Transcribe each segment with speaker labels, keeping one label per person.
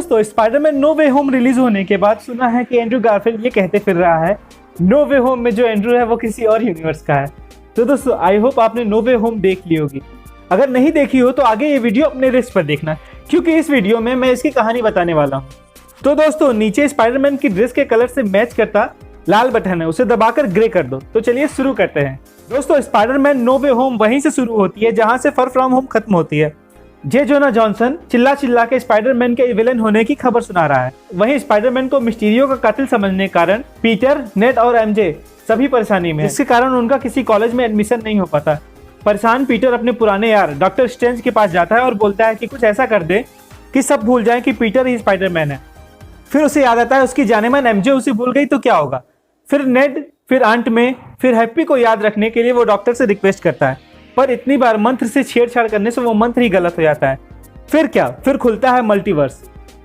Speaker 1: दोस्तों, Spiderman no वे home release होने के बाद सुना है कि एंड्रू गारफील्ड ये कहते फिर रहा है नो वे होम में जो एंड्रू है वो किसी और यूनिवर्स का है। तो दोस्तों, आई होप आपने नो वे होम देख ली होगी। अगर नहीं देखी हो तो आगे ये वीडियो अपने रिस्क पर देखना, क्योंकि इस वीडियो में मैं इसकी कहानी बताने वाला हूँ। तो दोस्तों, नीचे स्पाइडरमैन की ड्रेस के कलर से मैच करता लाल बटन है, उसे दबाकर ग्रे कर दो। तो चलिए शुरू करते हैं। दोस्तों, स्पाइडरमैन नो वे होम वहीं से शुरू होती है जहां से फार फ्रॉम होम खत्म होती है। जे जोना जॉनसन चिल्ला चिल्ला के स्पाइडरमैन के विलेन होने की खबर सुना रहा है। वहीं स्पाइडरमैन को मिस्टीरियो का कातिल समझने के कारण पीटर, नेड और एमजे सभी परेशानी में, जिसके कारण उनका किसी कॉलेज में एडमिशन नहीं हो पाता। परेशान पीटर अपने पुराने यार डॉक्टर स्ट्रेंज के पास जाता है और बोलता है कि कुछ ऐसा कर दे कि सब भूल जाएं कि पीटर ही स्पाइडरमैन है। फिर उसे याद आता है उसकी जानेमान एमजे उसे भूल गई तो क्या होगा। फिर नेड, फिर आंट में, फिर हैप्पी को याद रखने के लिए वो डॉक्टर से रिक्वेस्ट करता है, पर इतनी बार मंत्र से छेड़छाड़ करने से वो मंत्र ही गलत हो जाता है। फिर क्या, फिर खुलता है मल्टीवर्स,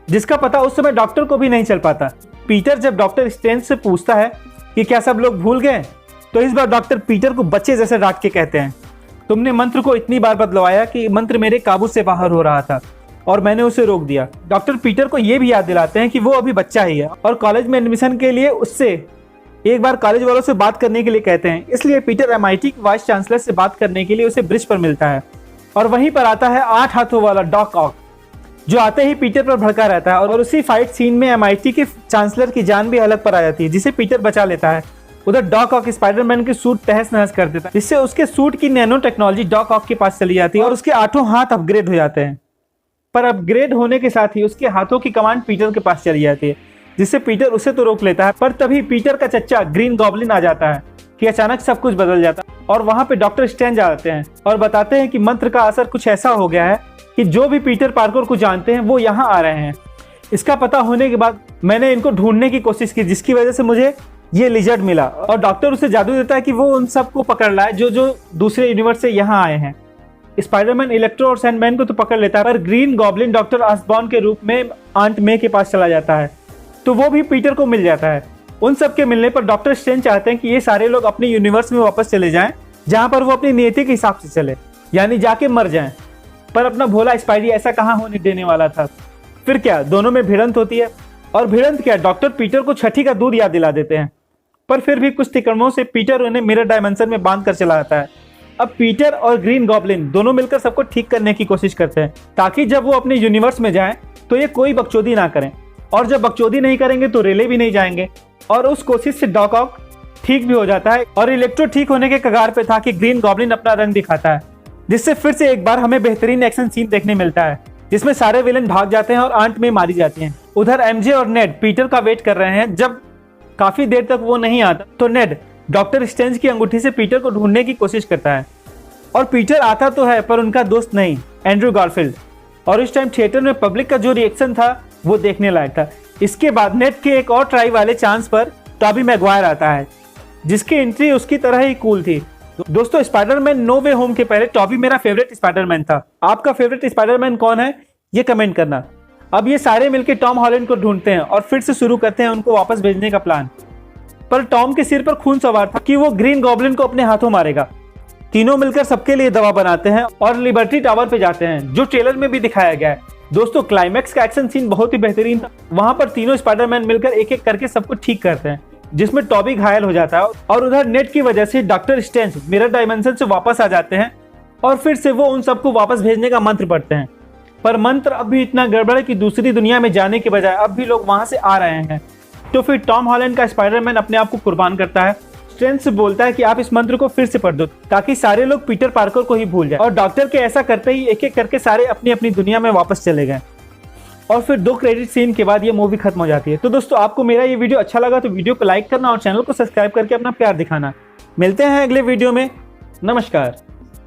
Speaker 1: जिसका पता उस समय डॉक्टर को भी नहीं चल पाता। पीटर जब डॉक्टर स्ट्रेंज से पूछता है कि क्या सब लोग भूल गए, तो इस बार डॉक्टर पीटर को बच्चे जैसे डांट के कहते हैं, तुमने मंत्र को इतनी बार बदलवाया कि मंत्र मेरे काबू से बाहर हो रहा था और मैंने उसे रोक दिया। डॉक्टर पीटर को यह भी याद दिलाते हैं कि वो अभी बच्चा ही है और कॉलेज में एडमिशन के लिए उससे एक बार कॉलेज वालों से बात करने के लिए कहते हैं। इसलिए पीटर MIT के वाइस चांसलर से बात करने के लिए उसे ब्रिज पर मिलता है और वहीं पर आता है 8 हाथों वाला डॉक ऑक, जो आते ही पीटर पर भड़का रहता है और उसी फाइट सीन में MIT के चांसलर की जान भी हलक पर आ जाती है, जिसे पीटर बचा लेता है। उधर डॉक ऑक स्पाइडरमैन की सूट तहस नहस कर देता है, जिससे उसके सूट की नैनो टेक्नोलॉजी डॉक ऑक के पास चली जाती है और उसके 8 हाथ अपग्रेड हो जाते हैं। पर अपग्रेड होने के साथ ही उसके हाथों की कमांड पीटर के पास चली जाती है, जिससे पीटर उसे तो रोक लेता है। पर तभी पीटर का चच्चा ग्रीन गॉब्लिन आ जाता है कि अचानक सब कुछ बदल जाता है और वहां पे डॉक्टर स्ट्रेंज आते हैं और बताते हैं कि मंत्र का असर कुछ ऐसा हो गया है कि जो भी पीटर पार्कर को जानते हैं वो यहाँ आ रहे हैं। इसका पता होने के बाद मैंने इनको ढूंढने की कोशिश की, जिसकी वजह से मुझे ये लिजर्ड मिला और डॉक्टर उसे जादू देता है कि वो उन सबको पकड़ लाए जो दूसरे यूनिवर्स से यहाँ आए हैं। स्पाइडरमैन इलेक्ट्रो और सैंडमैन को तो पकड़ लेता है, पर ग्रीन गॉब्लिन डॉक्टर ऑसबॉर्न के रूप में आंट मे के पास चला जाता है, तो वो भी पीटर को मिल जाता है। उन सब के मिलने पर डॉक्टर स्ट्रेंज चाहते हैं कि ये सारे लोग अपने यूनिवर्स में वापस चले जाएं, जहां पर वो अपनी नियति के हिसाब से चले, यानी जाके मर जाएं। पर अपना भोला स्पाइडी ऐसा कहां होने देने वाला था। फिर क्या, दोनों में भिड़ंत होती है और भिड़ंत क्या, डॉक्टर पीटर को छठी का दूध याद दिला देते हैं। पर फिर भी कुछ तिकड़मों से पीटर उन्हें मिरर डायमेंशन में बांध कर चला जाता है। अब पीटर और ग्रीन गॉब्लिन दोनों मिलकर सबको ठीक करने की कोशिश करते हैं, ताकि जब वो अपने यूनिवर्स में जाएं तो ये कोई बकचोदी ना करें, और जब बकचोदी नहीं करेंगे तो रेले भी नहीं जाएंगे। और उस कोशिश से डॉक ऑक ठीक भी हो जाता है और इलेक्ट्रो ठीक होने के कगार पे था कि ग्रीन गॉब्लिन अपना रंग दिखाता है, जिससे फिर से एक बार हमें बेहतरीन एक्शन सीन देखने मिलता है, जिसमें सारे विलेन भाग जाते हैं और आंट में मारी जाती हैं। उधर एमजे और नेड पीटर का वेट कर रहे हैं। जब काफी देर तक वो नहीं आता तो नेड डॉक्टर स्ट्रेंज की अंगूठी से पीटर को ढूंढने की कोशिश करता है, और पीटर आता तो है पर उनका दोस्त नहीं, एंड्रू गारफील्ड। और इस टाइम थिएटर में पब्लिक का जो रिएक्शन था वो देखने लायक था। इसके बाद नेट के एक और ट्राई वाले चांस पर टॉबी मैगवायर आता है, जिसकी एंट्री उसकी तरह ही कूल थी। दोस्तों, स्पाइडरमैन नो वे होम के पहले टॉबी मेरा फेवरेट स्पाइडरमैन था। आपका फेवरेट स्पाइडरमैन कौन है ये कमेंट करना। अब ये सारे मिलकर टॉम हॉलैंड को ढूंढते हैं और फिर से शुरू करते हैं उनको वापस भेजने का प्लान। पर टॉम के सिर पर खून सवार था कि वो ग्रीन गॉब्लिन को अपने हाथों मारेगा। तीनों मिलकर सबके लिए दवा बनाते हैं और लिबर्टी टावर पे जाते हैं, जो ट्रेलर में भी दिखाया गया है। दोस्तों, क्लाइमैक्स का एक्शन सीन बहुत ही बेहतरीन था। वहां पर तीनों स्पाइडरमैन मिलकर एक एक करके सबको ठीक करते हैं, जिसमें टॉबी घायल हो जाता है और उधर नेट की वजह से डॉक्टर स्ट्रेंज मिरर डायमेंशन से वापस आ जाते हैं और फिर से वो उन सबको वापस भेजने का मंत्र पढ़ते हैं। पर मंत्र अब भी इतना गड़बड़ है कि दूसरी दुनिया में जाने के बजाय अब भी लोग वहां से आ रहे हैं। तो फिर टॉम हॉलैंड का स्पाइडरमैन अपने आप को कुर्बान करता है। स्ट्रेंज से बोलता है कि आप इस मंत्र को फिर से पढ़ दो, ताकि सारे लोग पीटर पार्कर को ही भूल जाए। और डॉक्टर के ऐसा करते ही एक एक करके सारे अपनी अपनी दुनिया में वापस चले गए और फिर 2 क्रेडिट सीन के बाद ये मूवी खत्म हो जाती है। तो दोस्तों, आपको मेरा ये वीडियो अच्छा लगा तो वीडियो को लाइक करना और चैनल को सब्सक्राइब करके अपना प्यार दिखाना। मिलते हैं अगले वीडियो में। नमस्कार।